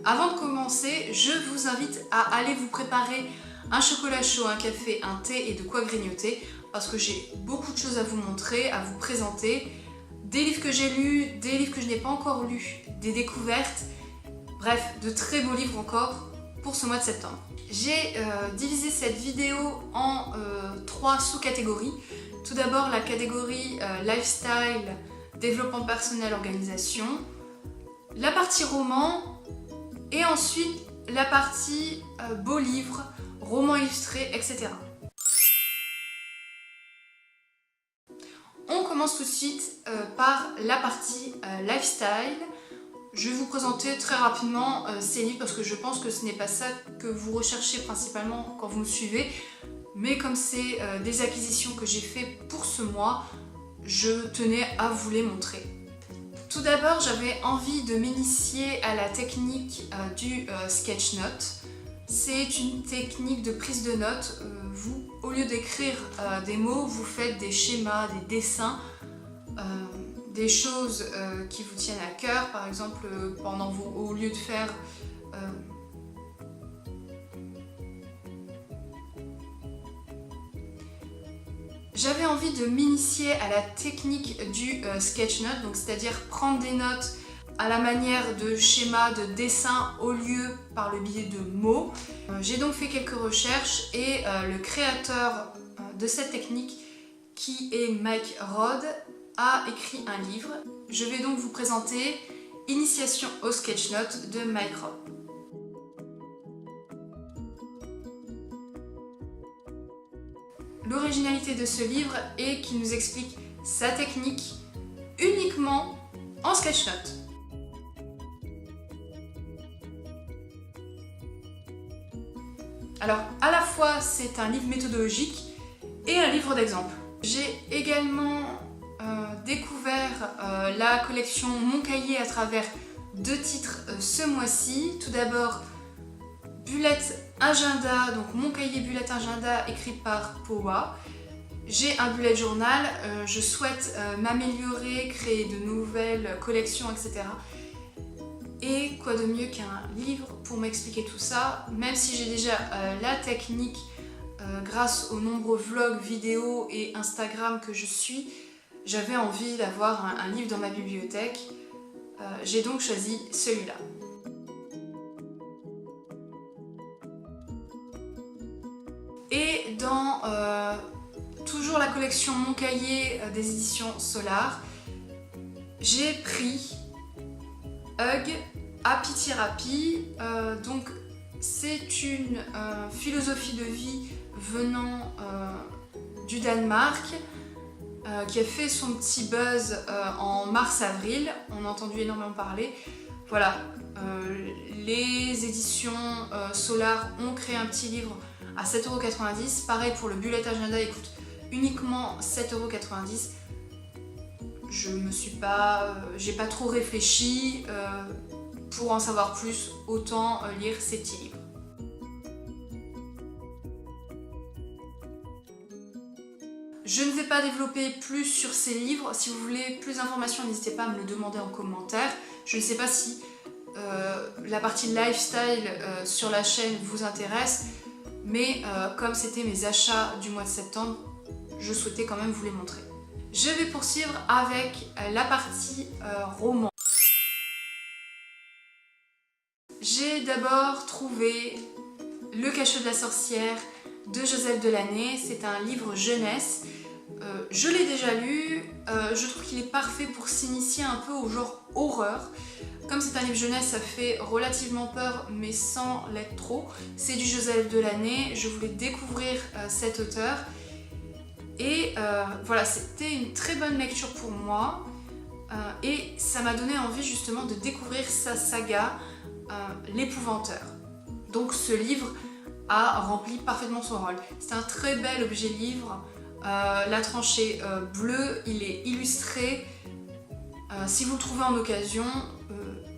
Avant de commencer, je vous invite à aller vous préparer un chocolat chaud, un café, un thé et de quoi grignoter parce que j'ai beaucoup de choses à vous montrer, à vous présenter, des livres que j'ai lus, des livres que je n'ai pas encore lus, des découvertes, bref, de très beaux livres encore pour ce mois de septembre. J'ai divisé cette vidéo en 3 sous-catégories. Tout d'abord la catégorie lifestyle, développement personnel, organisation, la partie roman et ensuite la partie beaux livres, romans illustrés, etc. On commence tout de suite par la partie lifestyle. Je vais vous présenter très rapidement ces livres parce que je pense que ce n'est pas ça que vous recherchez principalement quand vous me suivez. Mais comme c'est des acquisitions que j'ai fait pour ce mois, je tenais à vous les montrer. Tout d'abord, j'avais envie de m'initier à la technique du sketch note. C'est une technique de prise de notes. Vous, au lieu d'écrire des mots, vous faites des schémas, des dessins, des choses qui vous tiennent à cœur. Par exemple, au lieu de faire j'avais envie de m'initier à la technique du sketch note, donc c'est-à-dire prendre des notes à la manière de schémas, de dessins au lieu par le biais de mots. J'ai donc fait quelques recherches et le créateur de cette technique, qui est Mike Rodd, a écrit un livre. Je vais donc vous présenter Initiation au sketch note de Mike Rodd. L'originalité de ce livre est qu'il nous explique sa technique uniquement en sketch note. Alors, à la fois, c'est un livre méthodologique et un livre d'exemple. J'ai également découvert la collection Mon Cahier à travers 2 titres ce mois-ci. Tout d'abord, Bullet Agenda, donc Mon Cahier Bullet Agenda écrit par Powa. J'ai un bullet journal, je souhaite m'améliorer, créer de nouvelles collections, etc. Et quoi de mieux qu'un livre pour m'expliquer tout ça, même si j'ai déjà la technique grâce aux nombreux vlogs, vidéos et Instagram que je suis, j'avais envie d'avoir un livre dans ma bibliothèque. J'ai donc choisi celui-là. Et dans toujours la collection Mon Cahier des éditions Solar, j'ai pris Hug Happy Therapy. Donc c'est une philosophie de vie venant du Danemark qui a fait son petit buzz en mars-avril. On a entendu énormément parler. Voilà, les éditions Solar ont créé un petit livre à 7,90 €. Pareil pour le bullet agenda, il coûte uniquement 7,90 €. J'ai pas trop réfléchi. Pour en savoir plus, autant lire ces petits livres. Je ne vais pas développer plus sur ces livres. Si vous voulez plus d'informations, n'hésitez pas à me le demander en commentaire. Je ne sais pas si la partie lifestyle sur la chaîne vous intéresse, mais comme c'était mes achats du mois de septembre, je souhaitais quand même vous les montrer. Je vais poursuivre avec la partie roman. J'ai d'abord trouvé Le Cachot de la sorcière de Joseph Delaney. C'est un livre jeunesse. Je l'ai déjà lu. Je trouve qu'il est parfait pour s'initier un peu au genre horreur. Comme c'est un livre jeunesse, ça fait relativement peur, mais sans l'être trop. C'est du Joseph Delaney. Je voulais découvrir cet auteur. Et voilà, c'était une très bonne lecture pour moi. Et ça m'a donné envie justement de découvrir sa saga, L'Épouvanteur. Donc ce livre a rempli parfaitement son rôle. C'est un très bel objet livre. La tranchée bleue, il est illustré. Si vous le trouvez en occasion,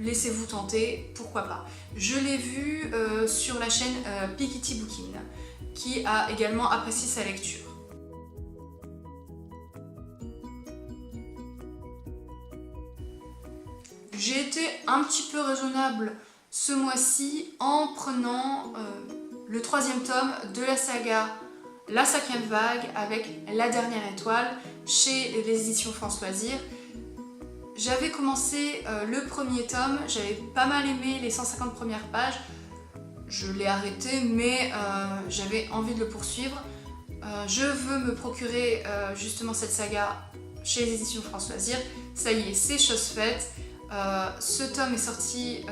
laissez-vous tenter, pourquoi pas. Je l'ai vu sur la chaîne Piketty Booking, qui a également apprécié sa lecture. J'ai été un petit peu raisonnable ce mois-ci en prenant le 3e tome de la saga La 5e vague avec La dernière étoile chez les éditions France Loisirs. J'avais commencé le 1er tome, j'avais pas mal aimé les 150 premières pages. Je l'ai arrêté mais j'avais envie de le poursuivre. Je veux me procurer justement cette saga chez les éditions France Loisirs. Ça y est, c'est chose faite. Ce tome est sorti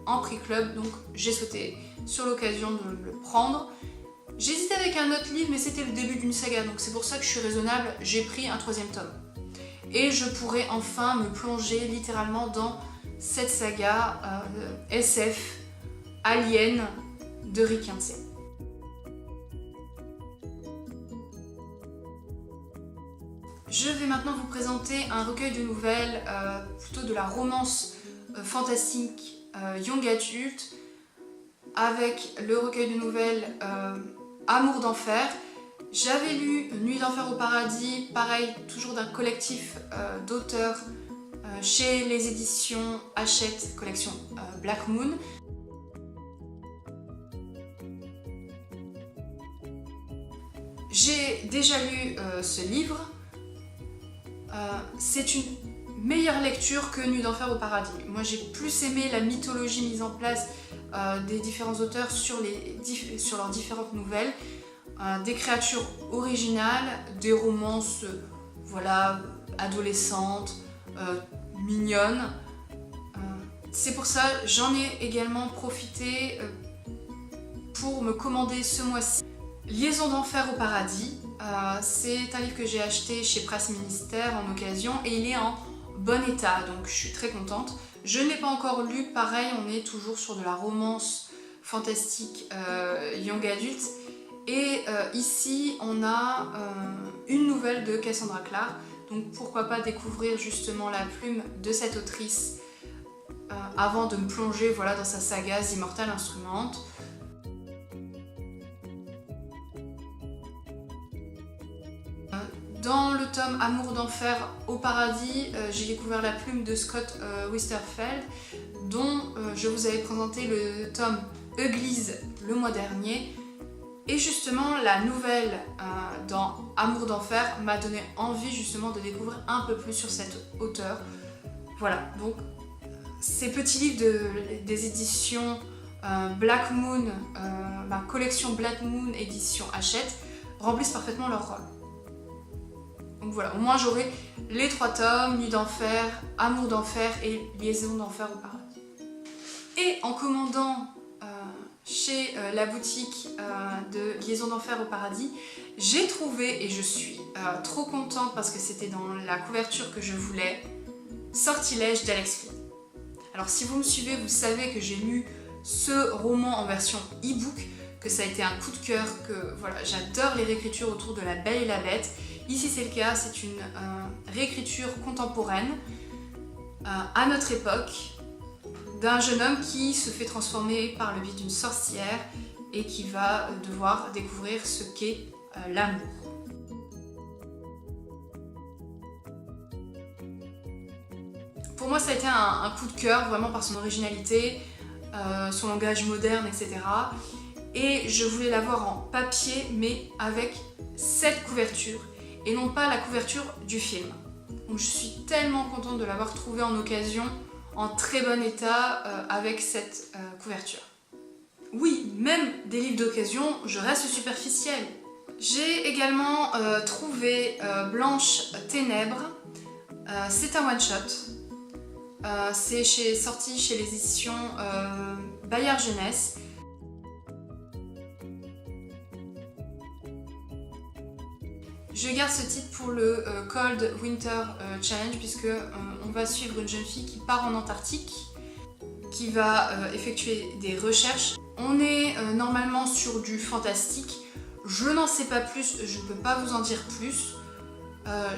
en prix club, donc j'ai sauté sur l'occasion de le prendre. J'hésitais avec un autre livre, mais c'était le début d'une saga, donc c'est pour ça que je suis raisonnable, j'ai pris un 3e tome. Et je pourrais enfin me plonger littéralement dans cette saga SF Alien de Rick Yancey. Je vais maintenant vous présenter un recueil de nouvelles, plutôt de la romance fantastique young adulte, avec le recueil de nouvelles Amour d'enfer. J'avais lu Nuit d'enfer au paradis, pareil, toujours d'un collectif d'auteurs chez les éditions Hachette, collection Black Moon. J'ai déjà lu ce livre. C'est une meilleure lecture que Nuit d'enfer au paradis. Moi j'ai plus aimé la mythologie mise en place des différents auteurs sur leurs différentes nouvelles, des créatures originales, des romances voilà, adolescentes, mignonnes. C'est pour ça j'en ai également profité pour me commander ce mois-ci Liaison d'enfer au paradis. C'est un livre que j'ai acheté chez Presse Ministère en occasion et il est en bon état, donc je suis très contente. Je ne l'ai pas encore lu, pareil, on est toujours sur de la romance fantastique young adulte. Et ici, on a une nouvelle de Cassandra Clare, donc pourquoi pas découvrir justement la plume de cette autrice avant de me plonger voilà, dans sa saga The Immortal Instrument. Dans le tome Amour d'enfer au paradis, j'ai découvert la plume de Scott Westerfeld, dont je vous avais présenté le tome Uglies le mois dernier. Et justement, la nouvelle dans Amour d'enfer m'a donné envie justement de découvrir un peu plus sur cet auteur. Voilà, donc ces petits livres des éditions Black Moon, ma collection Black Moon édition Hachette, remplissent parfaitement leur rôle. Donc voilà, au moins j'aurai les 3 tomes, Nuit d'enfer, Amour d'enfer et Liaison d'enfer au paradis. Et en commandant chez la boutique de Liaison d'enfer au paradis, j'ai trouvé, et je suis trop contente parce que c'était dans la couverture que je voulais, Sortilège d'Alex Freed. Alors si vous me suivez, vous savez que j'ai lu ce roman en version e-book, que ça a été un coup de cœur, que voilà, j'adore les réécritures autour de La Belle et la Bête. Ici c'est le cas, c'est une réécriture contemporaine à notre époque d'un jeune homme qui se fait transformer par le biais d'une sorcière et qui va devoir découvrir ce qu'est l'amour. Pour moi ça a été un coup de cœur vraiment par son originalité, son langage moderne, etc. Et je voulais l'avoir en papier mais avec cette couverture et non pas la couverture du film. Donc je suis tellement contente de l'avoir trouvé en occasion, en très bon état, avec cette couverture. Oui, même des livres d'occasion, je reste superficielle. J'ai également trouvé Blanche Ténèbres. C'est un one-shot. C'est sorti chez les éditions Bayard Jeunesse. Je garde ce titre pour le Cold Winter Challenge puisque on va suivre une jeune fille qui part en Antarctique, qui va effectuer des recherches. On est normalement sur du fantastique. Je n'en sais pas plus, je ne peux pas vous en dire plus.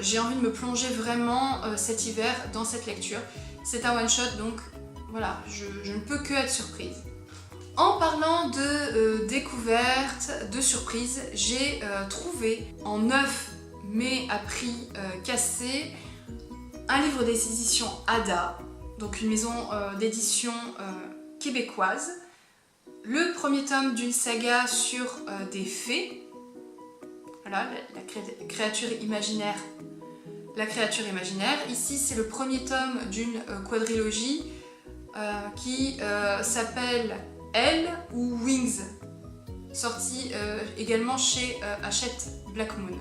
J'ai envie de me plonger vraiment cet hiver dans cette lecture. C'est un one-shot donc voilà, je ne peux que être surprise. En parlant de découverte, de surprise, j'ai trouvé en neuf mais à prix cassé un livre des éditions Ada, donc une maison d'édition québécoise, le premier tome d'une saga sur des fées, voilà, la créature imaginaire. Ici c'est le premier tome d'une quadrilogie qui s'appelle Elle ou Wings, sorti également chez Hachette Black Moon.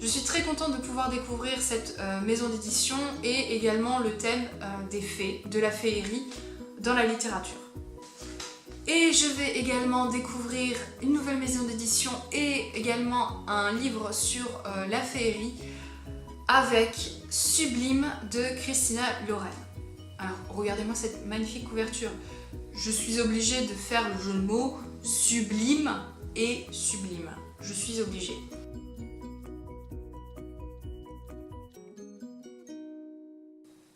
Je suis très contente de pouvoir découvrir cette maison d'édition et également le thème des fées, de la féerie dans la littérature. Et je vais également découvrir une nouvelle maison d'édition et également un livre sur la féerie avec Sublime de Christina Lauren. Alors regardez-moi cette magnifique couverture. Je suis obligée de faire le jeu de mots sublime et sublime. Je suis obligée.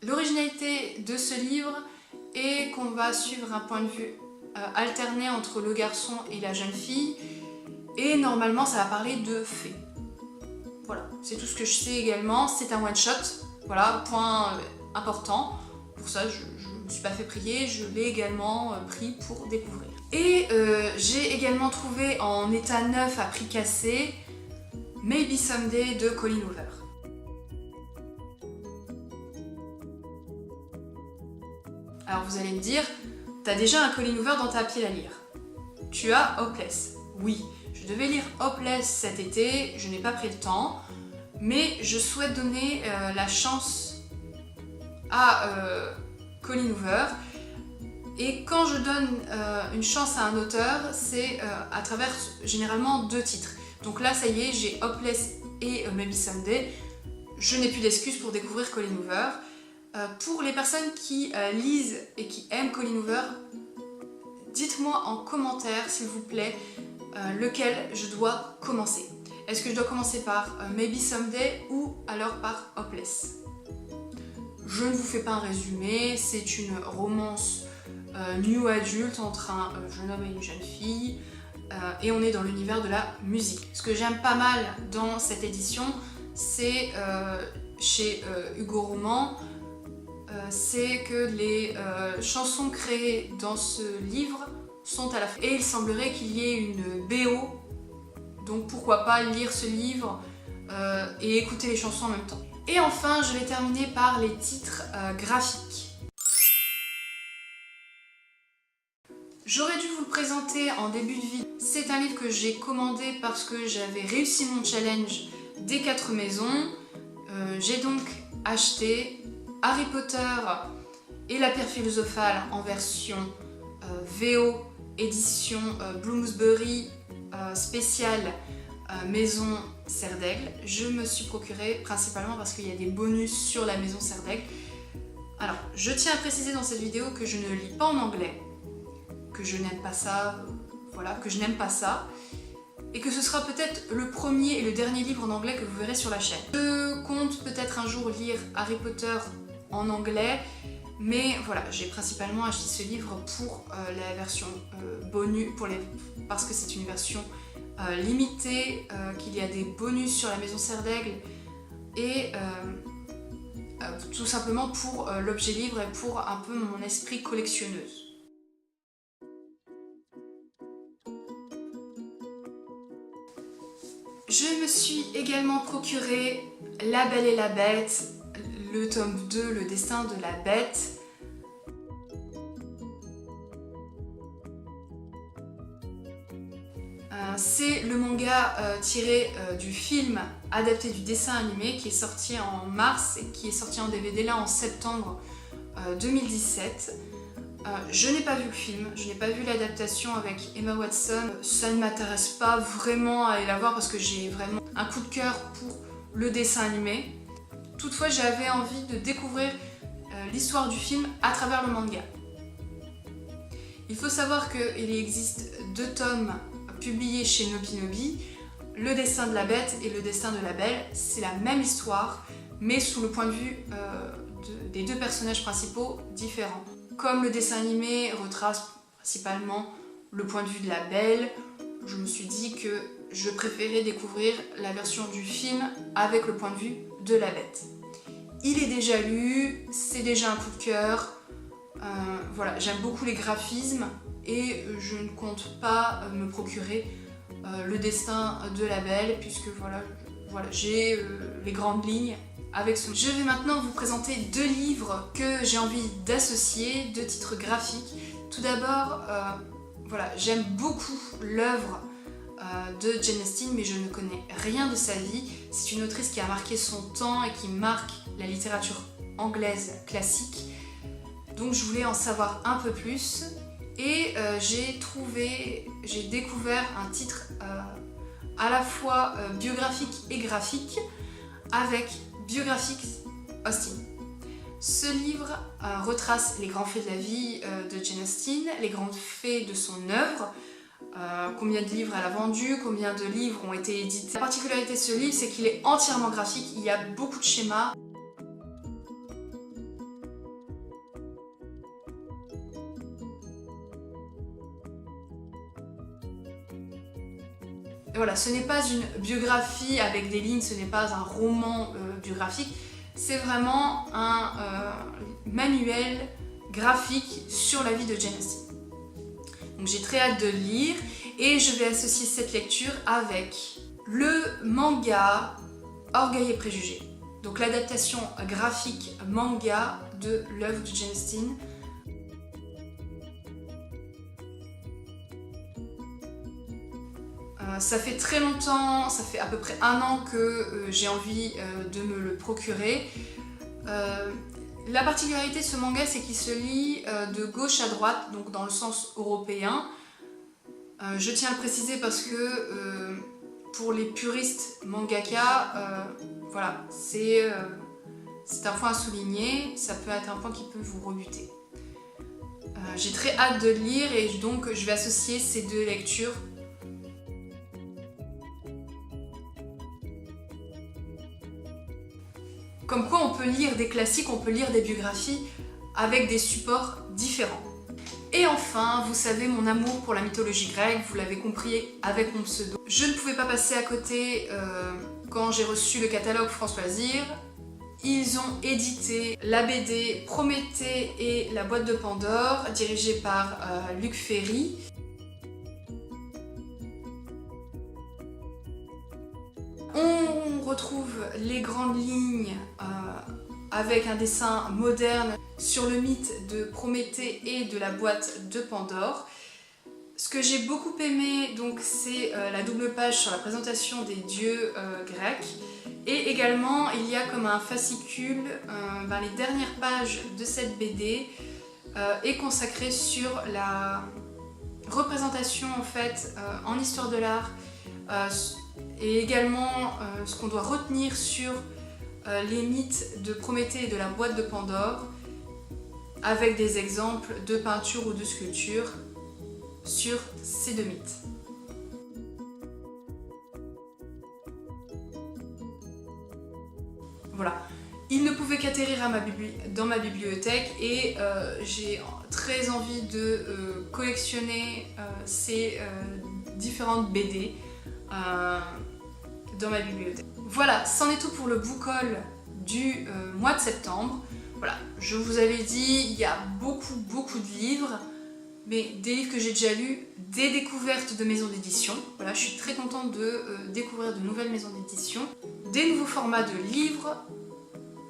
L'originalité de ce livre est qu'on va suivre un point de vue alterné entre le garçon et la jeune fille, et normalement ça va parler de fées. Voilà, c'est tout ce que je sais également. C'est un one shot, voilà, point important. Pour ça je ne me suis pas fait prier, je l'ai également pris pour découvrir. Et j'ai également trouvé en état neuf à prix cassé Maybe Someday de Colleen Hoover. Alors vous allez me dire, t'as déjà un Colleen Hoover dans ta pile à lire. Tu as Hopeless. Oui, je devais lire Hopeless cet été, je n'ai pas pris le temps, mais je souhaite donner la chance à Colleen Hoover. Et quand je donne une chance à un auteur, c'est à travers généralement 2 titres. Donc là, ça y est, j'ai Hopeless et Maybe Someday. Je n'ai plus d'excuses pour découvrir Colleen Hoover. Pour les personnes qui lisent et qui aiment Colleen Hoover, dites-moi en commentaire, s'il vous plaît, lequel je dois commencer. Est-ce que je dois commencer par Maybe Someday ou alors par Hopeless? Je ne vous fais pas un résumé, c'est une romance new adulte entre un jeune homme et une jeune fille, et on est dans l'univers de la musique. Ce que j'aime pas mal dans cette édition, c'est chez Hugo Roman, c'est que les chansons créées dans ce livre sont à la fin. Et il semblerait qu'il y ait une BO, donc pourquoi pas lire ce livre et écouter les chansons en même temps. Et enfin, je vais terminer par les titres graphiques. J'aurais dû vous le présenter en début de vidéo. C'est un livre que j'ai commandé parce que j'avais réussi mon challenge des 4 maisons. J'ai donc acheté Harry Potter et la pierre philosophale en version VO, édition Bloomsbury spéciale maison Serre d'Aigle. Je me suis procuré principalement parce qu'il y a des bonus sur la maison Serre d'Aigle. Alors, je tiens à préciser dans cette vidéo que je ne lis pas en anglais, que je n'aime pas ça, voilà, que je n'aime pas ça, et que ce sera peut-être le premier et le dernier livre en anglais que vous verrez sur la chaîne. Je compte peut-être un jour lire Harry Potter en anglais, mais voilà, j'ai principalement acheté ce livre pour la version bonus, parce que c'est une version limitée, qu'il y a des bonus sur la maison Serre d'Aigle, et tout simplement pour l'objet livre et pour un peu mon esprit collectionneuse. Je me suis également procuré La Belle et la Bête, le tome 2, Le Destin de la Bête. C'est le manga tiré du film adapté du dessin animé qui est sorti en mars et qui est sorti en DVD là en septembre 2017. Je n'ai pas vu le film, je n'ai pas vu l'adaptation avec Emma Watson. Ça ne m'intéresse pas vraiment à aller la voir parce que j'ai vraiment un coup de cœur pour le dessin animé. Toutefois, j'avais envie de découvrir l'histoire du film à travers le manga. Il faut savoir qu'il existe 2 tomes publiés chez Nobinobi, Le Destin de la Bête et Le Destin de la Belle. C'est la même histoire, mais sous le point de vue des 2 personnages principaux différents. Comme le dessin animé retrace principalement le point de vue de la Belle, je me suis dit que je préférais découvrir la version du film avec le point de vue de la Bête. il est déjà lu, c'est déjà un coup de cœur. Voilà, j'aime beaucoup les graphismes et je ne compte pas me procurer Le Destin de la Belle, puisque voilà j'ai les grandes lignes avec ce. Je vais maintenant vous présenter 2 livres que j'ai envie d'associer, 2 titres graphiques. Tout d'abord, voilà, j'aime beaucoup l'œuvre de Jane Austen, mais je ne connais rien de sa vie. C'est une autrice qui a marqué son temps et qui marque la littérature anglaise classique. Donc je voulais en savoir un peu plus. Et j'ai découvert un titre à la fois biographique et graphique avec Biographics Austen. Ce livre retrace les grands faits de la vie de Jane Austen, les grands faits de son œuvre, combien de livres elle a vendu, combien de livres ont été édités. La particularité de ce livre, c'est qu'il est entièrement graphique, il y a beaucoup de schémas. Voilà, ce n'est pas une biographie avec des lignes, ce n'est pas un roman biographique, c'est vraiment un manuel graphique sur la vie de Jane Austen. Donc j'ai très hâte de le lire et je vais associer cette lecture avec le manga Orgueil et Préjugés. Donc l'adaptation graphique manga de l'œuvre de Jane Austen. Ça fait très longtemps, ça fait à peu près 1 an que j'ai envie de me le procurer. La particularité de ce manga, c'est qu'il se lit de gauche à droite, donc dans le sens européen. Je tiens à le préciser parce que pour les puristes mangaka, voilà, c'est un point à souligner, ça peut être un point qui peut vous rebuter. J'ai très hâte de le lire et donc je vais associer ces 2 lectures. Comme quoi on peut lire des classiques, on peut lire des biographies avec des supports différents. Et enfin, vous savez mon amour pour la mythologie grecque, vous l'avez compris avec mon pseudo. Je ne pouvais pas passer à côté quand j'ai reçu le catalogue France Loisirs. Ils ont édité la BD Prométhée et la boîte de Pandore, dirigée par Luc Ferry. On retrouve les grandes lignes avec un dessin moderne sur le mythe de Prométhée et de la boîte de Pandore. Ce que j'ai beaucoup aimé, donc, c'est la double page sur la présentation des dieux grecs. Et également, il y a comme un fascicule, les dernières pages de cette BD est consacrée sur la représentation en fait en histoire de l'art et également ce qu'on doit retenir sur les mythes de Prométhée et de la boîte de Pandore avec des exemples de peintures ou de sculptures sur ces 2 mythes. Voilà, il ne pouvait qu'atterrir dans ma bibliothèque et j'ai très envie de collectionner ces différentes BD dans ma bibliothèque. Voilà, c'en est tout pour le book haul du mois de septembre. Voilà, je vous avais dit, il y a beaucoup de livres, mais des livres que j'ai déjà lus, des découvertes de maisons d'édition. Voilà, je suis très contente de découvrir de nouvelles maisons d'édition, des nouveaux formats de livres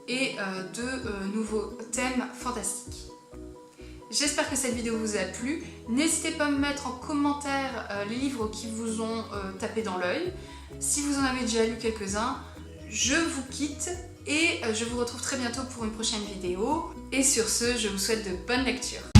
et de nouveaux thèmes fantastiques. J'espère que cette vidéo vous a plu. N'hésitez pas à me mettre en commentaire les livres qui vous ont tapé dans l'œil. Si vous en avez déjà lu quelques-uns, je vous quitte et je vous retrouve très bientôt pour une prochaine vidéo. Et sur ce, je vous souhaite de bonnes lectures.